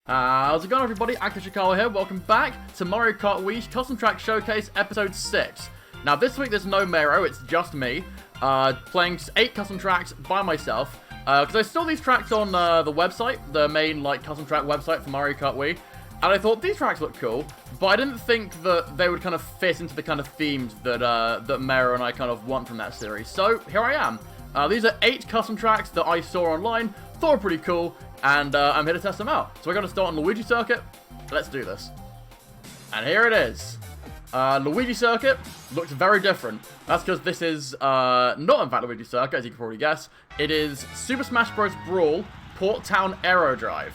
How's it going, everybody? Ishikawa here. Welcome back to Mario Kart Wii Custom Track Showcase Episode 6. Now, this week there's no Mero, it's just me, playing 8 custom tracks by myself, because I saw these tracks on the website, the main, custom track website for Mario Kart Wii, and I thought, these tracks look cool, but I didn't think that they would kind of fit into the kind of themes that, that Mero and I kind of want from that series. So, here I am. These are 8 custom tracks that I saw online, thought were pretty cool, and I'm here to test them out. So we're going to start on Luigi Circuit. Let's do this. And here it is. Luigi Circuit looks very different. That's because this is not in fact Luigi Circuit, as you can probably guess. It is Super Smash Bros. Brawl Port Town Aero Drive.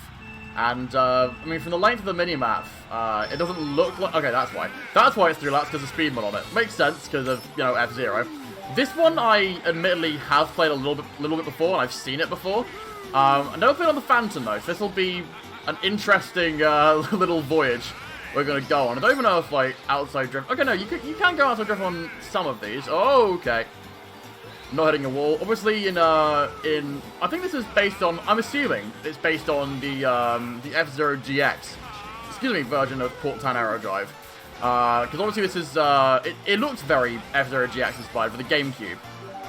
And, I mean, from the length of the minimap, it doesn't look like... Okay, that's why. That's why it's 3 laps, because of speed mod on it. Makes sense, because of, you know, F-Zero. This one, I admittedly have played a little bit before, and I've seen it before. I've never played on the Phantom, though, so this will be an interesting little voyage we're going to go on. I don't even know if, outside drift... Okay, no, you can go outside drift on some of these. Oh, okay. Not hitting a wall. Obviously, I think this is based on... I'm assuming it's based on the F-Zero GX, version of Port Town Aero Drive. Because obviously this is... It looks very F-Zero GX inspired for the GameCube.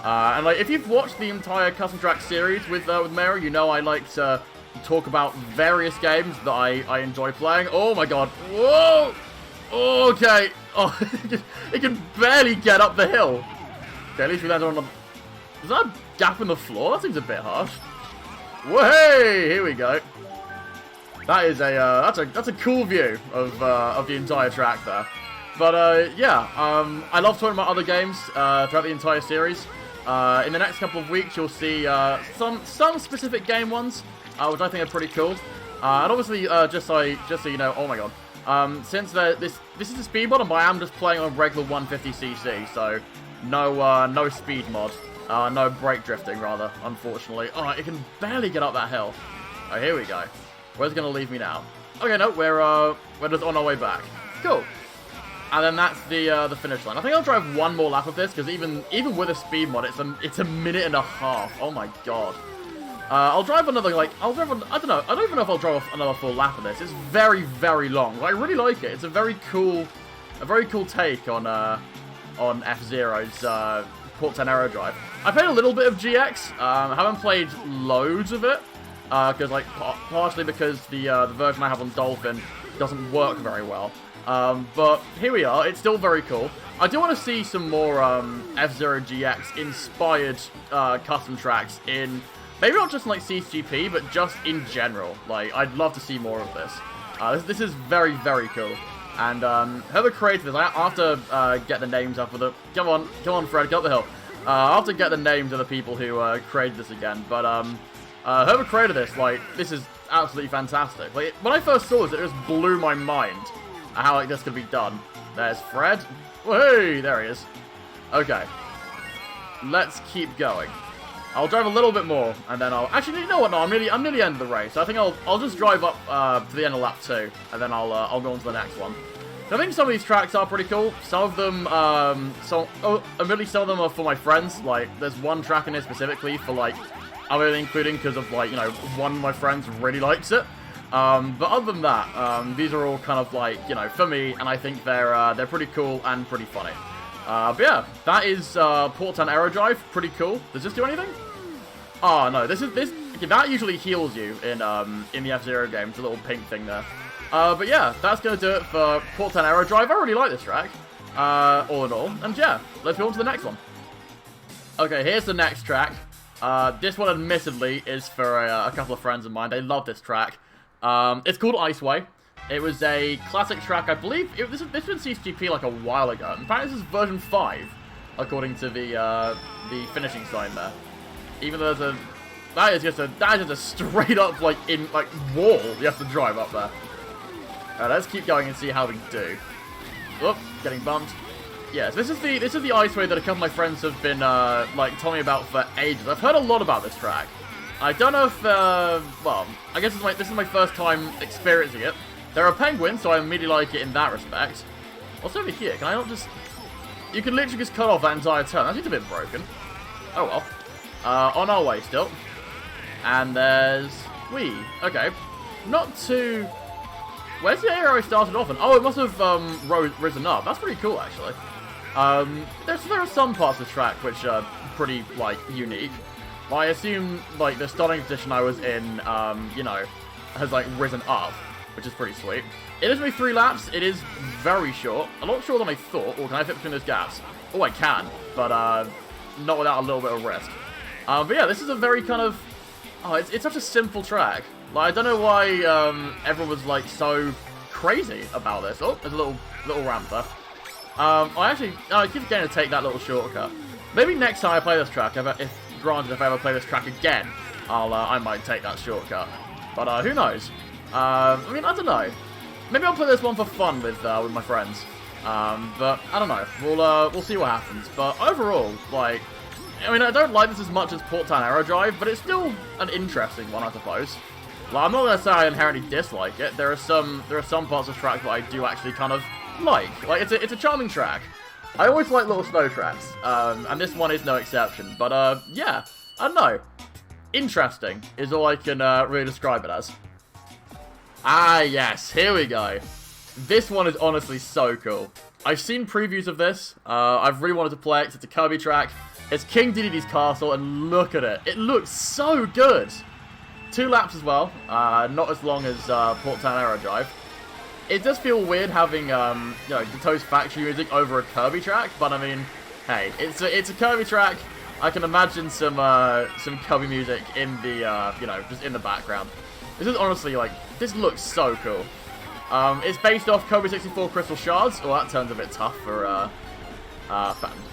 And if you've watched the entire Custom Track series with Mero, you know I like to talk about various games that I enjoy playing. Oh my god. Whoa! Okay. Oh, it can barely get up the hill. Okay, at least we landed on the... Is that a gap in the floor? That seems a bit harsh. Whoa! Here we go. That is that's a cool view of the entire track there. But yeah, I love talking about other games throughout the entire series. In the next couple of weeks, you'll see some specific game ones, which I think are pretty cool. And obviously, just so you know, oh my god, since this is a speed mod, and I am just playing on a regular 150cc, so no speed mod, no brake drifting rather, unfortunately. Oh, it can barely get up that hill. Oh, here we go. Where's it gonna leave me now? Okay, no, we're just on our way back. Cool. And then that's the finish line. I think I'll drive one more lap of this, because even with a speed mod, it's a minute and a half. Oh my god. I'll drive another, I don't know. I don't even know if I'll drive another full lap of this. It's very, very long. I really like it. It's a very cool take on F-Zero's Port Town Aero Drive. I played a little bit of GX. I haven't played loads of it, because partially because the version I have on Dolphin doesn't work very well. But here we are. It's still very cool. I do want to see some more F-Zero GX inspired custom tracks in maybe not just CCGP, but just in general. I'd love to see more of this. This is very, very cool. And whoever created this, I have to get the names up of the... Come on, Fred, get up the hill. I'll have to get the names of the people who created this again. But whoever created this, this is absolutely fantastic. When I first saw this, it just blew my mind how this could be done. There's Fred. Hey, there he is. Okay. Let's keep going. I'll drive a little bit more, and then I'll... Actually, you know what? No, I'm near the end of the race. I think I'll just drive up to the end of lap 2, and then I'll go on to the next one. So I think some of these tracks are pretty cool. Some of them, admittedly, some of them are for my friends. There's one track in here specifically for, I'm only including because of, one of my friends really likes it. But other than that, these are all kind of for me, and I think they're pretty cool and pretty funny. But yeah, that is Port Town Aero Drive. Pretty cool. Does this do anything? Oh no, okay, that usually heals you in the F-Zero game. It's a little pink thing there. But yeah, that's gonna do it for Port Town Aero Drive. I really like this track, all in all. And yeah, let's go on to the next one. Okay, here's the next track. This one, admittedly, is for a couple of friends of mine. They love this track. It's called Iceway. It was a classic track, I believe. This was in CCGP a while ago. In fact, this is version 5, according to the finishing sign there. Even though that is just a straight up wall you have to drive up there. Let's keep going and see how we do. Whoop, getting bumped. Yes, this is the Iceway that a couple of my friends have been telling me about for ages. I've heard a lot about this track. I don't know if, well, I guess this is my first time experiencing it. There are penguins, so I immediately like it in that respect. What's over here? Can I not just... You can literally just cut off that entire turn. That seems a bit broken. Oh well. On our way still. And there's... Wii. Okay. not too... Where's the area I started off in? Oh, it must have risen up. That's pretty cool, actually. There are some parts of the track which are pretty, like, unique. I assume, like, the starting position I was in, you know, has, like, risen up, which is pretty sweet. It is only 3 laps. It is very short. A lot shorter than I thought. Or can I fit between those gaps? Oh, I can, but not without a little bit of risk. But yeah, this is a very kind of... Oh, it's such a simple track. Like, I don't know why everyone was, like, so crazy about this. Oh, there's a little ramp there. I keep forgetting to take that little shortcut. Maybe next time I play this track, if I ever play this track again, I might take that shortcut. But who knows? I mean, I don't know. Maybe I'll play this one for fun with my friends. But I don't know. We'll see what happens. But overall, like, I mean, I don't like this as much as Port Town Aero Drive, but it's still an interesting one, I suppose. Like, I'm not gonna say I inherently dislike it. There are some parts of the track that I do actually kind of like. Like, it's a charming track. I always like little snow tracks, and this one is no exception. But yeah, I don't know. Interesting is all I can really describe it as. Ah, yes, here we go. This one is honestly so cool. I've seen previews of this. I've really wanted to play it. It's a Kirby track. It's King Dedede's Castle, and look at it. It looks so good. 2 laps as well. Not as long as Port Town Aero Drive. It does feel weird having, you know, the Toast Factory music over a Kirby track, but I mean, hey, it's a Kirby track. I can imagine some Kirby music in the, you know, just in the background. This is honestly, like, this looks so cool. It's based off Kirby 64 Crystal Shards. Oh, that turns a bit tough for,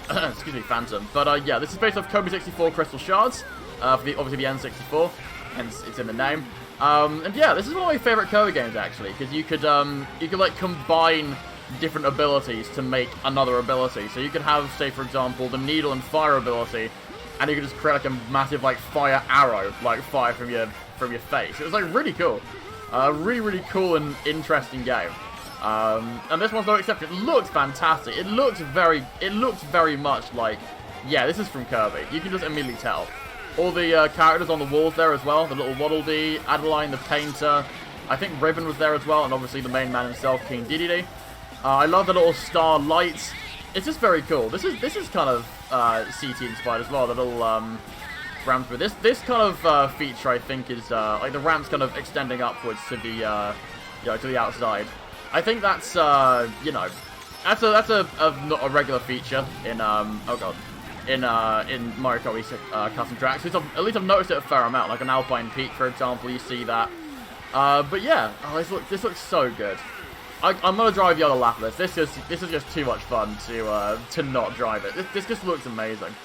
excuse me, Phantom. But, yeah, this is based off Kirby 64 Crystal Shards, for obviously the N64, hence it's in the name. And yeah, this is one of my favorite Kirby games, actually, because you could, like, combine different abilities to make another ability. So you could have, say, for example, the Needle and Fire ability, and you could just create, like, a massive, like, fire arrow, like, fire from your face. It was, like, really cool. Really cool and interesting game. And this one's no exception. It looks fantastic. It looks very much like, yeah, this is from Kirby. You can just immediately tell. All the characters on the walls there as well. The little Waddle Dee, Adeline the Painter. I think Ribbon was there as well, and obviously the main man himself, King Dedede. I love the little star lights. It's just very cool. This is kind of CT inspired as well. The little ramps with this kind of feature, I think, is like the ramps kind of extending upwards to the you know, to the outside. I think that's you know, that's not a regular feature in oh god, in Mario Kart Wii custom tracks. At least I've noticed it a fair amount. Like an Alpine Peak, for example, you see that. But yeah, oh, this looks so good. I'm gonna drive the other lap of this. This is just too much fun to not drive it. This just looks amazing.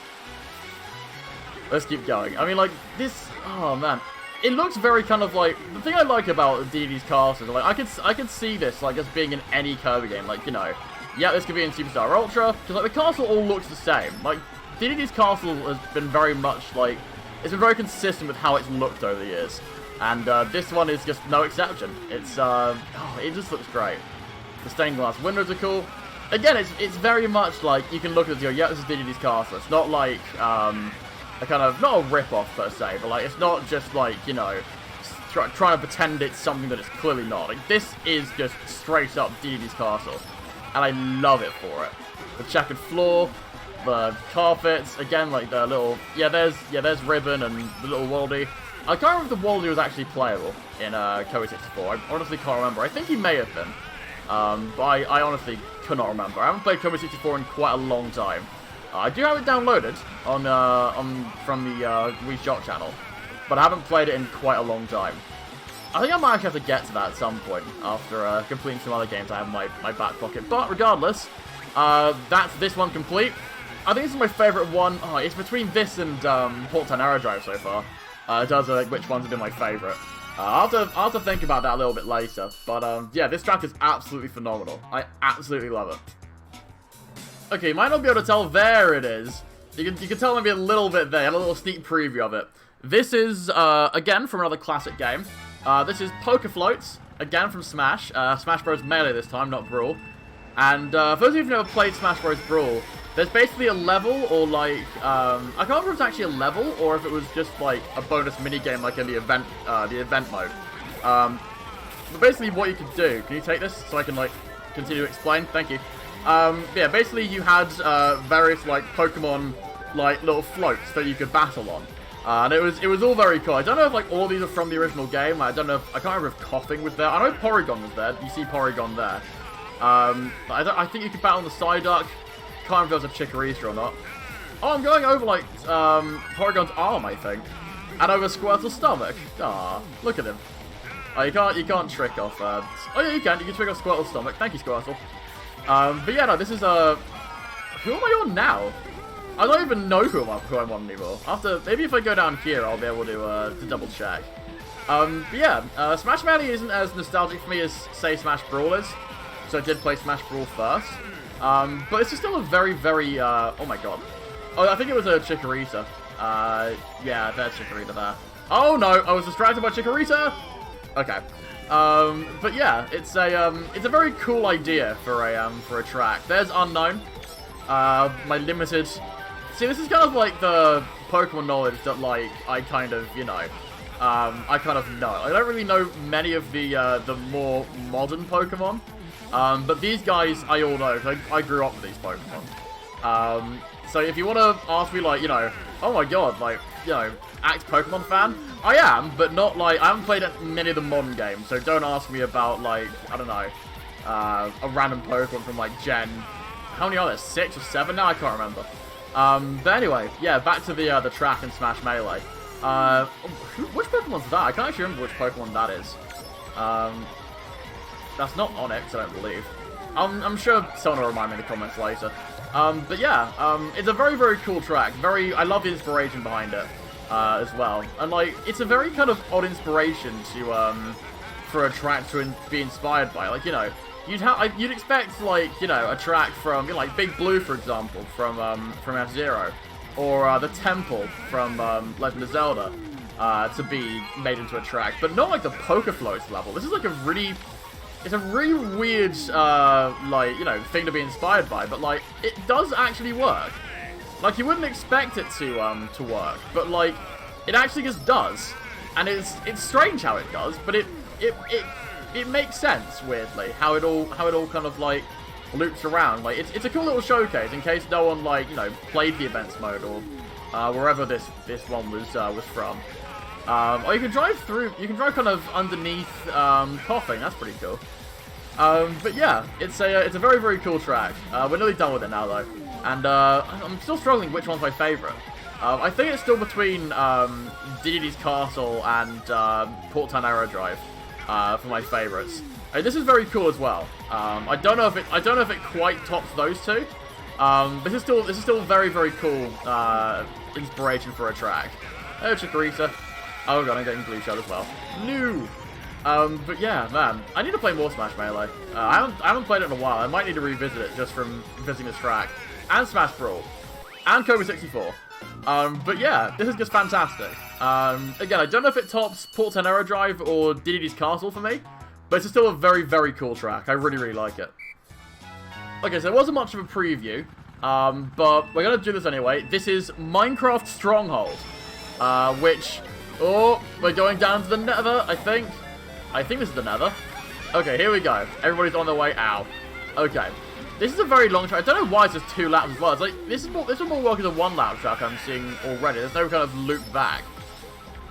Let's keep going. I mean, like, this... Oh, man. It looks very kind of like... The thing I like about Dedede's Castle is, like, I could see this, like, as being in any Kirby game. Like, you know... Yeah, this could be in Superstar Ultra. Because, like, the castle all looks the same. Like, Dedede's Castle has been very much, like... It's been very consistent with how it's looked over the years. And, this one is just no exception. It's, oh, it just looks great. The stained glass windows are cool. Again, it's very much like, you can look at it and go, yeah, this is Dedede's Castle. It's not like, a kind of, not a rip-off per se, but like, it's not just like, you know, trying to pretend it's something that it's clearly not. Like, this is just straight up Dedede's Castle, and I love it for it. The checkered floor, the carpets, again, like the little, there's Ribbon and the little Waldy. I can't remember if the Waldy was actually playable in Kirby 64. I honestly can't remember. I think he may have been, but I honestly could not remember. I haven't played Kirby 64 in quite a long time. I do have it downloaded from the Wii Shop channel, but I haven't played it in quite a long time. I think I might actually have to get to that at some point after completing some other games I have in my back pocket. But regardless, that's this one complete. I think this is my favourite one. Oh, it's between this and Port Town Aero Drive so far. It does like which ones have been my favourite. I'll have to think about that a little bit later. But yeah, this track is absolutely phenomenal. I absolutely love it. Okay, you might not be able to tell. There it is. You can tell maybe a little bit there. A little sneak preview of it. This is, again, from another classic game. This is Poker Floats, again from Smash. Smash Bros. Melee this time, not Brawl. And for those of you who've never played Smash Bros. Brawl, there's basically a level, or like, I can't remember if it's actually a level, or if it was just like a bonus minigame like in the event mode. But basically what you could do, can you take this so I can, like, continue to explain? Thank you. Yeah, basically you had various, like, Pokemon, like, little floats that you could battle on. And it was all very cool. I don't know if, like, all these are from the original game. I don't know if, I can't remember if Coughing was there. I know Porygon was there. You see Porygon there. I think you could battle on the Psyduck. Can't remember if there was a Chikorita or not. Oh, I'm going over, like, Porygon's arm, I think. And over Squirtle's stomach. Ah, look at him. Oh, you can't trick off, oh yeah, you can trick off Squirtle's stomach. Thank you, Squirtle. But yeah, no, this is, who am I on now? I don't even know who I'm on anymore. Maybe if I go down here, I'll be able to double check. But yeah, Smash Melee isn't as nostalgic for me as, say, Smash Brawl is. So I did play Smash Brawl first. But it's still a very, very, oh my god. Oh, I think it was a Chikorita. Yeah, there's Chikorita there. Oh no, I was distracted by Chikorita! Okay. But yeah, it's a very cool idea for a track. There's Unknown. My limited... See, this is kind of like the Pokemon knowledge that, like, I kind of, you know, I kind of know. I don't really know many of the more modern Pokemon. But these guys, I all know, because I grew up with these Pokemon. So if you want to ask me, like, you know, oh my god, like, you know, act Pokemon fan, I am, but not, like, I haven't played many of the modern games, so don't ask me about, like, I don't know, a random Pokemon from, like, Gen, how many are there, 6 or 7 now? I can't remember. But anyway, yeah, back to the track in Smash Melee. Which Pokemon's that? I can't actually remember which Pokemon that is. That's not Onyx, I don't believe. I'm sure someone will remind me in the comments later. But yeah, it's a very, very cool track. I love the inspiration behind it, as well. And, like, it's a very kind of odd inspiration to, for a track to be inspired by. Like, you know, you'd expect, like, you know, a track from, you know, like Big Blue, for example, from F-Zero, or the Temple from Legend of Zelda, to be made into a track, but not like the Poker Floats level. This is like it's a really weird, like, you know, thing to be inspired by, but, like, it does actually work. Like, you wouldn't expect it to work, but, like, it actually just does, and it's strange how it does, but it makes sense, weirdly, how it all kind of, like, loops around. Like, it's a cool little showcase in case no one, like, you know, played the events mode or wherever this one was from. Or you can drive kind of underneath Coughing. That's pretty cool. But yeah, it's a very, very cool track. We're nearly done with it now though, and I'm still struggling which one's my favourite. I think it's still between Diddy's Castle and Port Town Aero Drive for my favourites. This is very cool as well. I don't know if it quite tops those two. This is still very, very cool inspiration for a track. Oh, Chikorita. Oh god, I'm getting blue shot as well. No. But yeah, man, I need to play more Smash Melee. I haven't played it in a while. I might need to revisit it just from visiting this track, and Smash Brawl, and Kirby 64. But yeah, this is just fantastic. Again, I don't know if it tops Port Town Aero Drive or Diddy's Castle for me, but it's still a very, very cool track. I really, really like it. Okay, so it wasn't much of a preview, but we're gonna do this anyway. This is Minecraft Stronghold, which, oh, we're going down to the Nether, I think. I think this is the Nether. Okay, here we go. Everybody's on their way out. Okay. This is a very long track. I don't know why it's just 2 laps as well. It's like, this will more work as a 1-lap track I'm seeing already. There's no kind of loop back.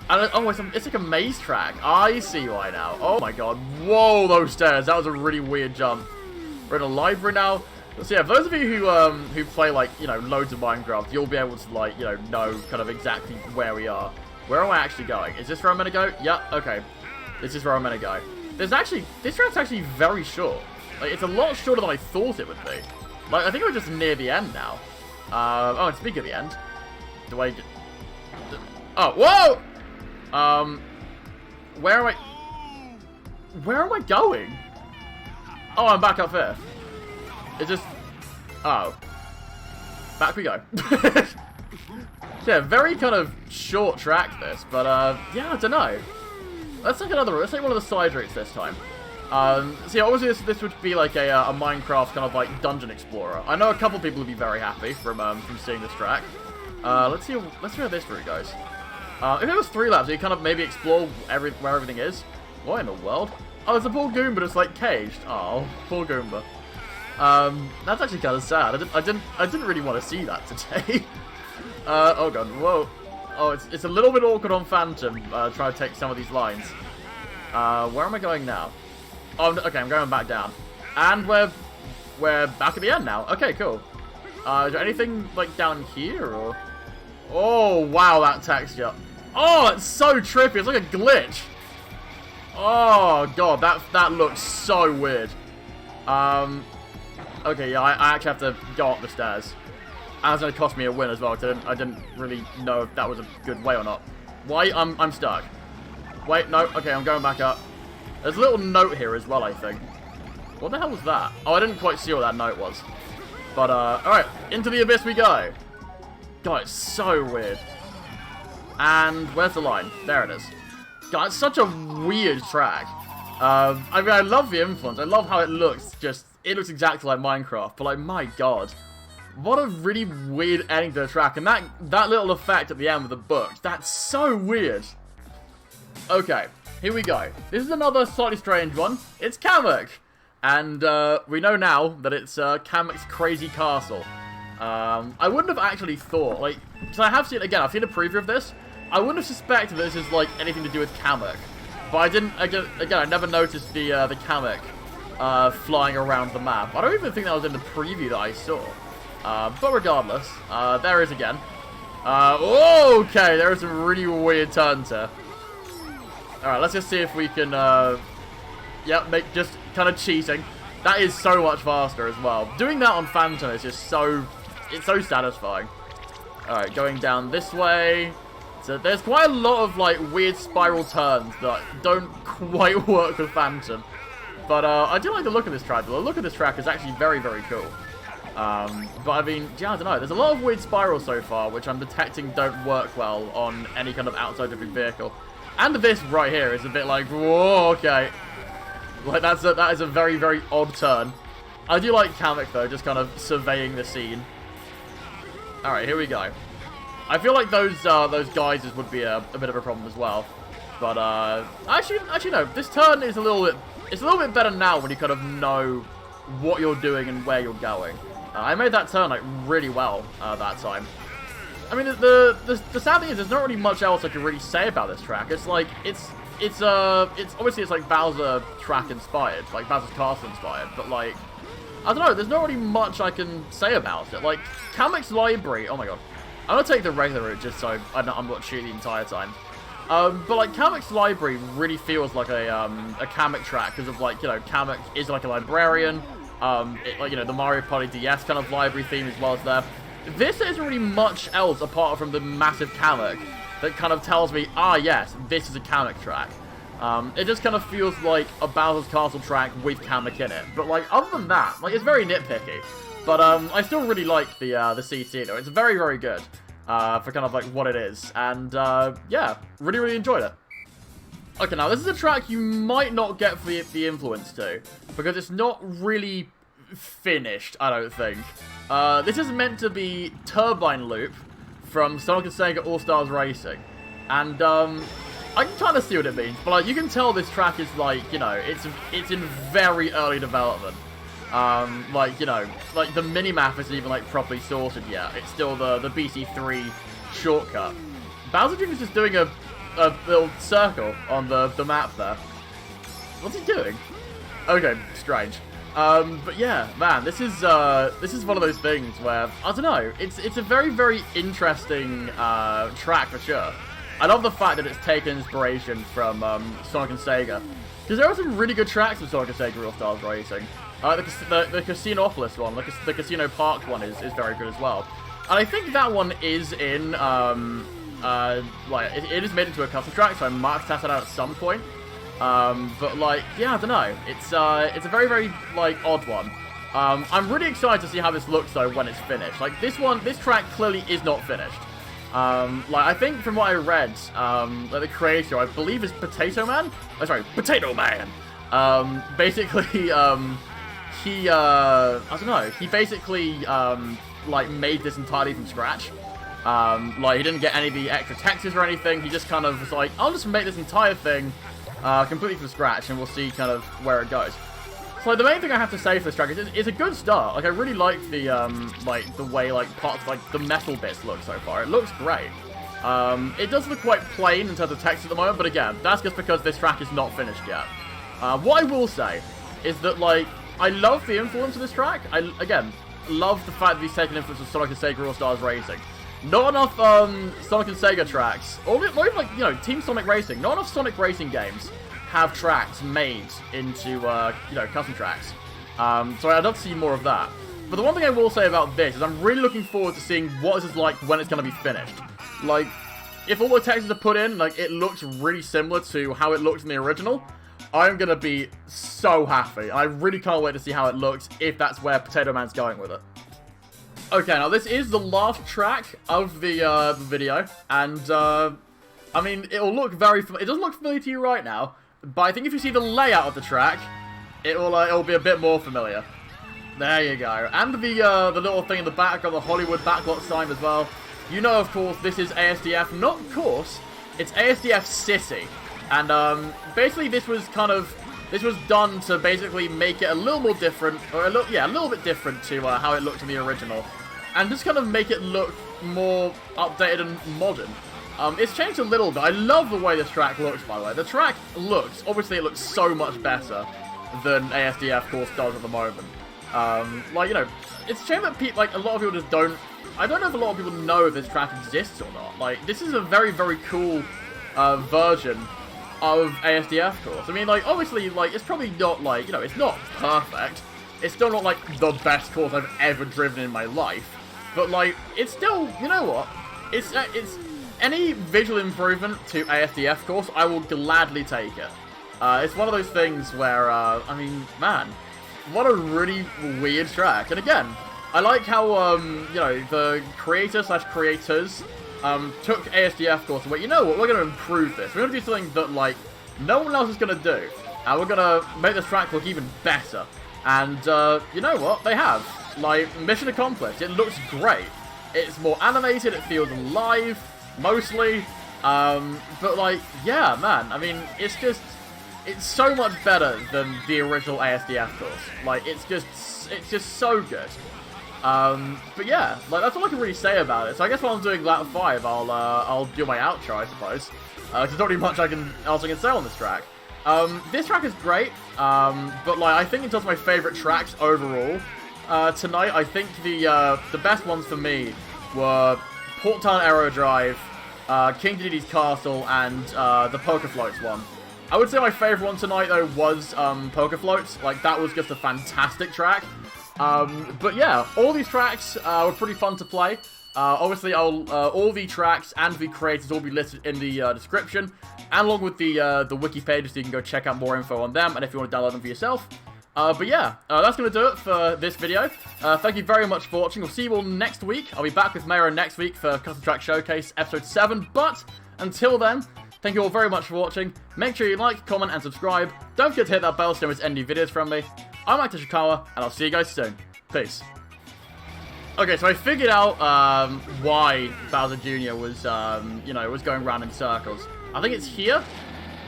And it's like a maze track. I see why now. Oh my god. Whoa, those stairs. That was a really weird jump. We're in a library now. So yeah, for those of you who play, like, you know, loads of Minecraft, you'll be able to, like, you know kind of exactly where we are. Where am I actually going? Is this where I'm gonna go? Yeah, okay. This is where I'm gonna go. This track's actually very short. Like, it's a lot shorter than I thought it would be. Like, I think we're just near the end now. Oh, and speaking of the end, do I... Oh, whoa! Where am I going? Oh, I'm back up here. It's just... Oh. Back we go. Yeah, very kind of short track this, but, yeah, I don't know. Let's take one of the side routes this time. So yeah, obviously this would be like a Minecraft kind of like dungeon explorer. I know a couple people would be very happy from seeing this track. Let's see how this route goes. If it was 3 laps, you kind of maybe explore where everything is. What in the world? Oh, there's a poor Goomba that's like caged. Oh, poor Goomba. That's actually kind of sad. I didn't really want to see that today. Oh god, whoa. Oh, it's a little bit awkward on Phantom, trying to take some of these lines. Where am I going now? Oh, okay, I'm going back down. And we're back at the end now. Okay, cool. Is there anything, like, down here, or... Oh, wow, that texture. Oh, it's so trippy. It's like a glitch. Oh, god, that looks so weird. Okay, yeah, I actually have to go up the stairs. And it's going to cost me a win as well, because I didn't really know if that was a good way or not. Wait, I'm stuck. Wait, no, okay, I'm going back up. There's a little note here as well, I think. What the hell was that? Oh, I didn't quite see what that note was. But, alright, into the abyss we go. God, it's so weird. And where's the line? There it is. God, it's such a weird track. I mean, I love the influence. I love how it looks. It looks exactly like Minecraft. But, like, my god. What a really weird ending to the track. And that little effect at the end with the books, that's so weird. Okay, here we go. This is another slightly strange one. It's Kamek. And we know now that it's Kamek's Crazy Castle. I wouldn't have actually thought, like, because I have seen, again, I've seen a preview of this. I wouldn't have suspected this is, like, anything to do with Kamek. But I didn't, again, I never noticed the Kamek flying around the map. I don't even think that was in the preview that I saw. But regardless, there is again. Okay, there are some really weird turns here. Alright, let's just see if we can, make just kind of cheating. That is so much faster as well. Doing that on Phantom is just it's so satisfying. Alright, going down this way. So there's quite a lot of, like, weird spiral turns that don't quite work with Phantom. But, I do like the look of this track. The look of this track is actually very, very cool. But I mean, yeah, I don't know. There's a lot of weird spirals so far, which I'm detecting don't work well on any kind of outside drifting vehicle. And this right here is a bit like, whoa, okay. Like, that is a very, very odd turn. I do like Kamek, though, just kind of surveying the scene. Alright, here we go. I feel like those geysers would be a bit of a problem as well. But, actually, no. This turn is a little bit better now when you kind of know what you're doing and where you're going. I made that turn, like, really well that time. I mean, the sad thing is there's not really much else I can really say about this track. It's like, it's obviously it's like Bowser track inspired, like Bowser's Castle inspired, but like, I don't know, there's not really much I can say about it. Like, Kamek's library, oh my god. I'm gonna take the regular route just so I'm not cheating the entire time. But like, Kamek's library really feels like a Kamek track, because of, like, you know, Kamek is like a librarian, like, you know, the Mario Party DS kind of library theme as well as there. This isn't really much else apart from the massive Kamek that kind of tells me, ah yes, this is a Kamek track. It just kind of feels like a Bowser's Castle track with Kamek in it. But like, other than that, like, it's very nitpicky. But I still really like the CT though. It's very, very good for kind of like what it is. And yeah, really, really enjoyed it. Okay, now this is a track you might not get for the influence to, because it's not really finished, I don't think. This is meant to be Turbine Loop from Sonic and Sega All-Stars Racing. And, I can kind of see what it means, but, like, you can tell this track is, like, you know, it's in very early development. Like, you know, like, the minimap isn't even, like, properly sorted yet. It's still the BC3 shortcut. Bowser Jr. is just doing a little circle on the map there. What's he doing? Okay, strange. But yeah, man, this is one of those things where, I don't know, it's a very, very interesting, track for sure. I love the fact that it's taken inspiration from, Sonic and Sega. Because there are some really good tracks in Sonic and Sega All-Stars Racing. The Casinopolis one, the Casino Park one is very good as well. And I think that one is in, like, it is made into a custom track, so I might have to test it out at some point. But like, yeah, I don't know. It's a very, very, like, odd one. I'm really excited to see how this looks though when it's finished. Like, this track clearly is not finished. Like, I think from what I read, like, the creator, I believe is Potato Man? Oh, sorry, Potato Man! Basically, he, I don't know, he basically, like, made this entirely from scratch. Like, he didn't get any of the extra textures or anything, he just kind of was like, I'll just make this entire thing completely from scratch, and we'll see kind of where it goes. So the main thing I have to say for this track is it's a good start. Like, I really like the way, like, parts, like, the metal bits look so far. It looks great. It does look quite plain in terms of text at the moment, but again, that's just because this track is not finished yet. What I will say is that, like, I love the influence of this track. I, again, love the fact that he's taken influence from Sonic and Sega All-Stars Racing. Not enough, Sonic and Sega tracks, or even, like, you know, Team Sonic Racing, not enough Sonic Racing games have tracks made into, you know, custom tracks. So I'd love to see more of that. But the one thing I will say about this is I'm really looking forward to seeing what this is like when it's going to be finished. Like, if all the textures are put in, like, it looks really similar to how it looked in the original, I'm going to be so happy. I really can't wait to see how it looks, if that's where Potato Man's going with it. Okay, now this is the last track of the video, and, I mean, it'll look very familiar. It doesn't look familiar to you right now, but I think if you see the layout of the track, it'll be a bit more familiar. There you go. And the little thing in the back of the Hollywood backlot sign as well. You know, of course, this is ASDF, not of course, it's Asdfsissy. And, basically this was done to basically make it a little more different, or a little bit different to, how it looked in the original. And just kind of make it look more updated and modern. It's changed a little bit. I love the way this track looks, by the way. The track looks, obviously it looks so much better than ASDF, of course, does at the moment. Like, you know, it's a shame that a lot of people just don't, I don't know if a lot of people know if this track exists or not. Like, this is a very, very cool, version of ASDF, of course. I mean, like, obviously, like, it's probably not, like, you know, it's not perfect. It's still not, like, the best course I've ever driven in my life. But, like, it's still, you know what? It's any visual improvement to ASDF course, I will gladly take it. It's one of those things where, I mean, man, what a really weird track. And again, I like how, you know, the creator/creators took ASDF course and went, you know what, we're going to improve this. We're going to do something that, like, no one else is going to do. And we're going to make this track look even better. And, you know what, they have. Like, mission accomplished. It looks great. It's more animated, it feels alive, mostly. But, like, yeah, man, I mean, it's so much better than the original ASDF course. Like, it's just so good. But yeah, like, that's all I can really say about it. So I guess while I'm doing lap 5, I'll do my outro, I suppose. Because there's not really much else I can say on this track. This track is great, but, like, I think in terms of my favourite tracks overall, tonight, I think the best ones for me were Port Town Aero Drive, King Dedede's Castle, and the Poker Floats one. I would say my favourite one tonight, though, was Poker Floats. Like, that was just a fantastic track. But yeah, all these tracks were pretty fun to play. Obviously, all the tracks and the creators will be listed in the description, and along with the wiki pages, so you can go check out more info on them, and if you want to download them for yourself. But yeah, that's going to do it for this video. Thank you very much for watching. We'll see you all next week. I'll be back with Mayro next week for Custom Track Showcase Episode 7. But until then, thank you all very much for watching. Make sure you like, comment, and subscribe. Don't forget to hit that bell so you don't miss any new videos from me. I'm Ishikawa, and I'll see you guys soon. Peace. Okay, so I figured out why Bowser Jr. was, you know, was going round in circles. I think it's here.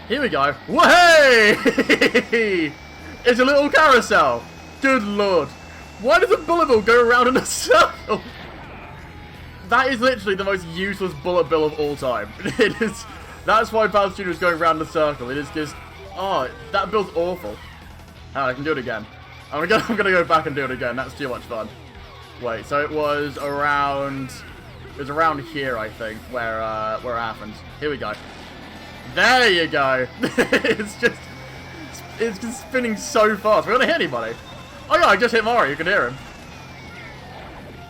Here we go. Whey! It's a little carousel. Good lord. Why does a bullet bill go around in a circle? That is literally the most useless bullet bill of all time. It is. That's why Bowser Jr. is going around in a circle. It is just... Oh, that bill's awful. Oh, I can do it again. I'm gonna go back and do it again. That's too much fun. Wait, so it was around here, I think, where it happened. Here we go. There you go. It's just spinning so fast. We're gonna hit anybody. Oh yeah, I just hit Mario. You can hear him.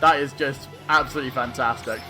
That is just absolutely fantastic.